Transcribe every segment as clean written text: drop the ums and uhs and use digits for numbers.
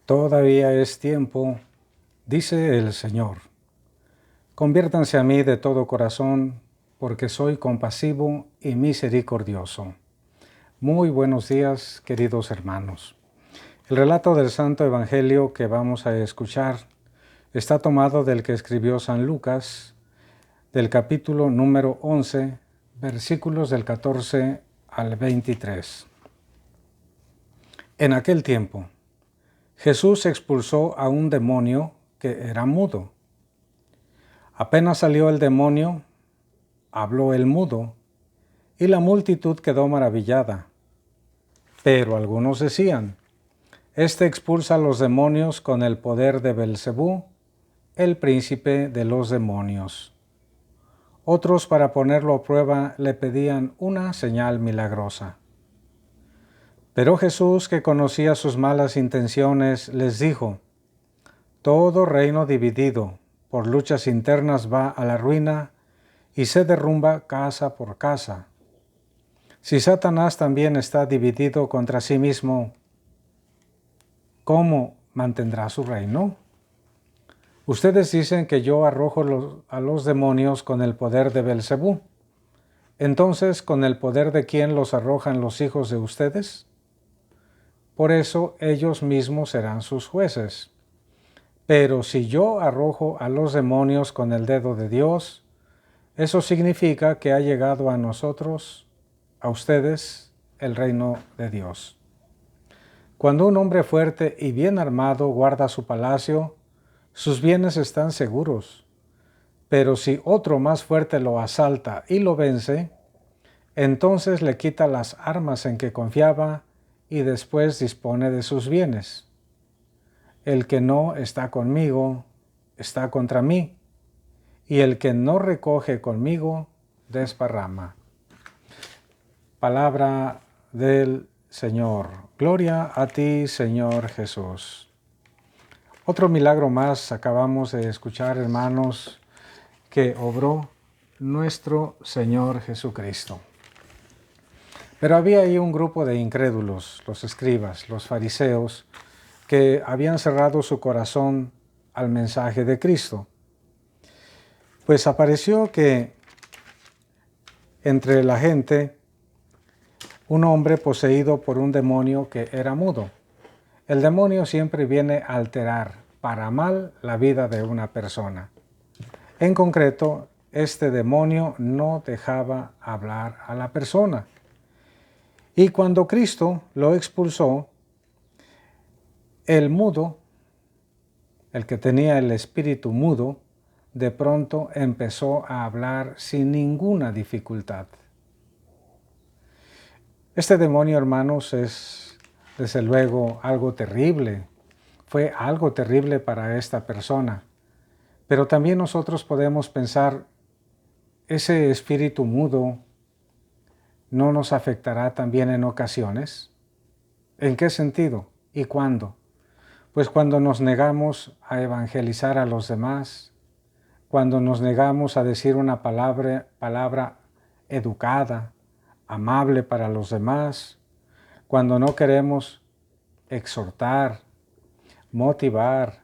Todavía es tiempo, dice el Señor. Conviértanse a mí de todo corazón, porque soy compasivo y misericordioso. Muy buenos días, queridos hermanos. El relato del Santo Evangelio que vamos a escuchar está tomado del que escribió San Lucas, del capítulo número 11, versículos del 14 al 23. En aquel tiempo, Jesús expulsó a un demonio que era mudo. Apenas salió el demonio, habló el mudo, y la multitud quedó maravillada. Pero algunos decían: Este expulsa a los demonios con el poder de Belcebú, el príncipe de los demonios. Otros, para ponerlo a prueba, le pedían una señal milagrosa. Pero Jesús, que conocía sus malas intenciones, les dijo: Todo reino dividido por luchas internas va a la ruina y se derrumba casa por casa. Si Satanás también está dividido contra sí mismo, ¿cómo mantendrá su reino? Ustedes dicen que yo arrojo a los demonios con el poder de Belcebú. Entonces, ¿con el poder de quién los arrojan los hijos de ustedes? Por eso ellos mismos serán sus jueces. Pero si yo arrojo a los demonios con el dedo de Dios, eso significa que ha llegado a nosotros, a ustedes, el reino de Dios. Cuando un hombre fuerte y bien armado guarda su palacio, sus bienes están seguros. Pero si otro más fuerte lo asalta y lo vence, entonces le quita las armas en que confiaba y después dispone de sus bienes. El que no está conmigo, está contra mí, y el que no recoge conmigo, desparrama. Palabra del Señor. Gloria a ti, Señor Jesús. Otro milagro más acabamos de escuchar, hermanos, que obró nuestro Señor Jesucristo. Pero había ahí un grupo de incrédulos, los escribas, los fariseos, que habían cerrado su corazón al mensaje de Cristo. Pues apareció que entre la gente un hombre poseído por un demonio que era mudo. El demonio siempre viene a alterar para mal la vida de una persona. En concreto, este demonio no dejaba hablar a la persona. Y cuando Cristo lo expulsó, el mudo, el que tenía el espíritu mudo, de pronto empezó a hablar sin ninguna dificultad. Este demonio, hermanos, es desde luego algo terrible. Fue algo terrible para esta persona. Pero también nosotros podemos pensar, ¿ese espíritu mudo no nos afectará también en ocasiones? ¿En qué sentido y cuándo? Pues cuando nos negamos a evangelizar a los demás, cuando nos negamos a decir una palabra educada, amable para los demás, cuando no queremos exhortar, motivar,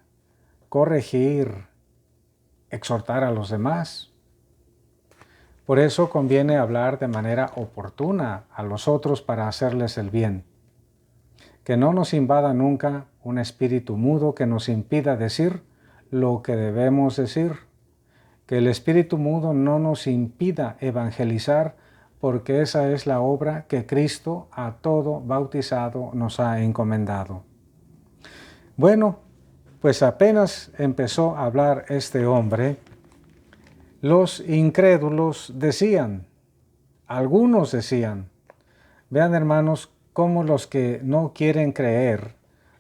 corregir, exhortar a los demás. Por eso conviene hablar de manera oportuna a los otros para hacerles el bien. Que no nos invada nunca un espíritu mudo que nos impida decir lo que debemos decir. Que el espíritu mudo no nos impida evangelizar, porque esa es la obra que Cristo a todo bautizado nos ha encomendado. Bueno, pues apenas empezó a hablar este hombre, los incrédulos decían, algunos decían, vean hermanos, cómo los que no quieren creer,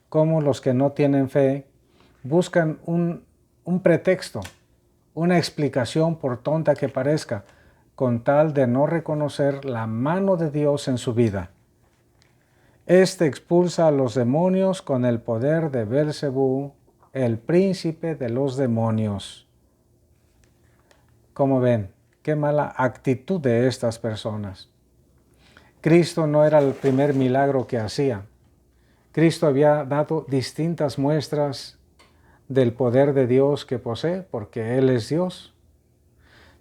cómo los que no tienen fe, buscan un pretexto, una explicación por tonta que parezca, con tal de no reconocer la mano de Dios en su vida. Este expulsa a los demonios con el poder de Belcebú, el príncipe de los demonios. ¿Cómo ven? Qué mala actitud de estas personas. Cristo no era el primer milagro que hacía. Cristo había dado distintas muestras del poder de Dios que posee, porque Él es Dios.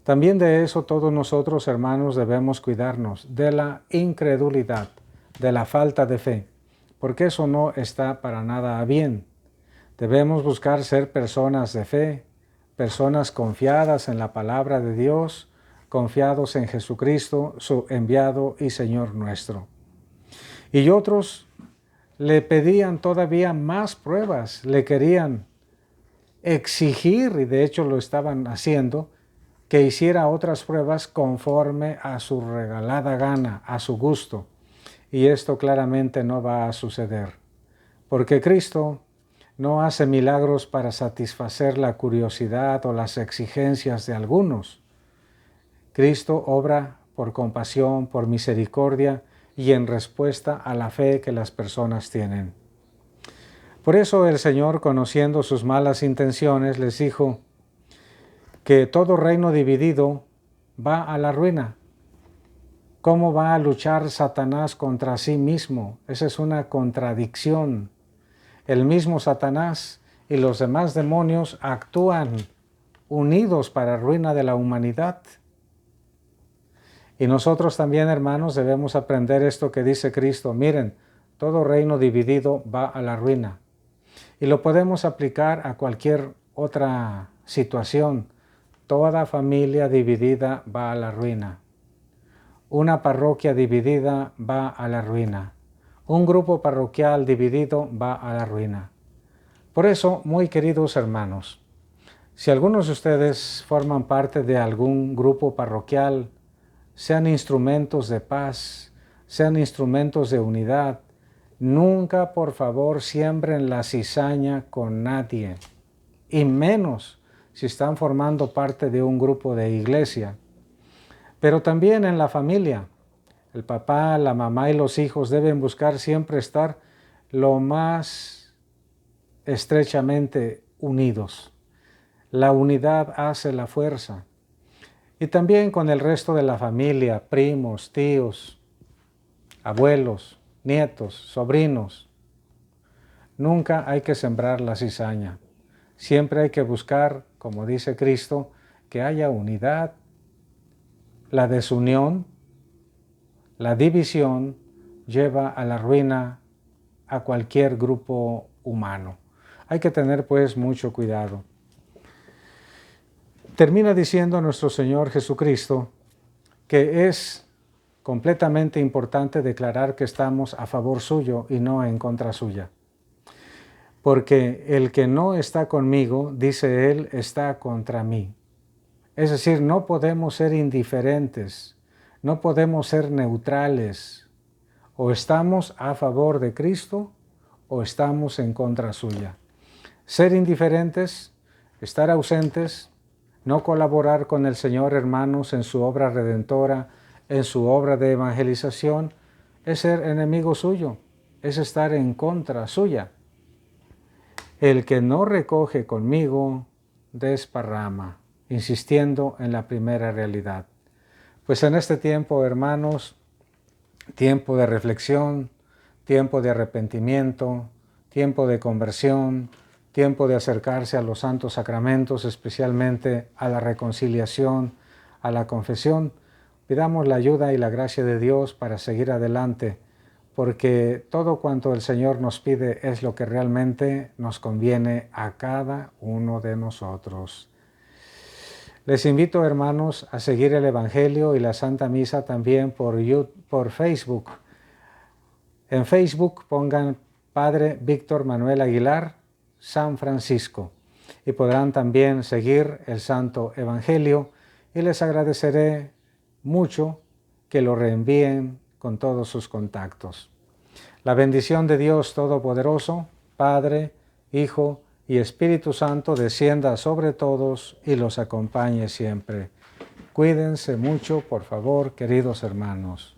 También de eso todos nosotros, hermanos, debemos cuidarnos, de la incredulidad, de la falta de fe, porque eso no está para nada bien. Debemos buscar ser personas de fe, personas confiadas en la palabra de Dios, confiados en Jesucristo, su enviado y Señor nuestro. Y otros le pedían todavía más pruebas, le querían exigir, y de hecho lo estaban haciendo, que hiciera otras pruebas conforme a su regalada gana, a su gusto. Y esto claramente no va a suceder, porque Cristo no hace milagros para satisfacer la curiosidad o las exigencias de algunos. Cristo obra por compasión, por misericordia y en respuesta a la fe que las personas tienen. Por eso el Señor, conociendo sus malas intenciones, les dijo que todo reino dividido va a la ruina. ¿Cómo va a luchar Satanás contra sí mismo? Esa es una contradicción. El mismo Satanás y los demás demonios actúan unidos para ruina de la humanidad. Y nosotros también, hermanos, debemos aprender esto que dice Cristo. Miren, todo reino dividido va a la ruina. Y lo podemos aplicar a cualquier otra situación. Toda familia dividida va a la ruina. Una parroquia dividida va a la ruina. Un grupo parroquial dividido va a la ruina. Por eso, muy queridos hermanos, si algunos de ustedes forman parte de algún grupo parroquial, sean instrumentos de paz, sean instrumentos de unidad, nunca, por favor, siembren la cizaña con nadie, y menos si están formando parte de un grupo de iglesia. Pero también en la familia, el papá, la mamá y los hijos deben buscar siempre estar lo más estrechamente unidos. La unidad hace la fuerza. Y también con el resto de la familia, primos, tíos, abuelos, nietos, sobrinos. Nunca hay que sembrar la cizaña. Siempre hay que buscar, como dice Cristo, que haya unidad. La desunión, la división lleva a la ruina a cualquier grupo humano. Hay que tener pues mucho cuidado. Termina diciendo nuestro Señor Jesucristo que es completamente importante declarar que estamos a favor suyo y no en contra suya. Porque el que no está conmigo, dice él, está contra mí. Es decir, no podemos ser indiferentes, no podemos ser neutrales. O estamos a favor de Cristo o estamos en contra suya. Ser indiferentes, estar ausentes, no colaborar con el Señor, hermanos, en su obra redentora, en su obra de evangelización, es ser enemigo suyo, es estar en contra suya. El que no recoge conmigo, desparrama, insistiendo en la primera realidad. Pues en este tiempo, hermanos, tiempo de reflexión, tiempo de arrepentimiento, tiempo de conversión, tiempo de acercarse a los santos sacramentos, especialmente a la reconciliación, a la confesión. Pidamos la ayuda y la gracia de Dios para seguir adelante, porque todo cuanto el Señor nos pide es lo que realmente nos conviene a cada uno de nosotros. Les invito, hermanos, a seguir el Evangelio y la Santa Misa también por Facebook. En Facebook pongan Padre Víctor Manuel Aguilar, San Francisco, y podrán también seguir el Santo Evangelio, y les agradeceré mucho que lo reenvíen con todos sus contactos. La bendición de Dios Todopoderoso, Padre, Hijo y Espíritu Santo descienda sobre todos y los acompañe siempre. Cuídense mucho, por favor, queridos hermanos.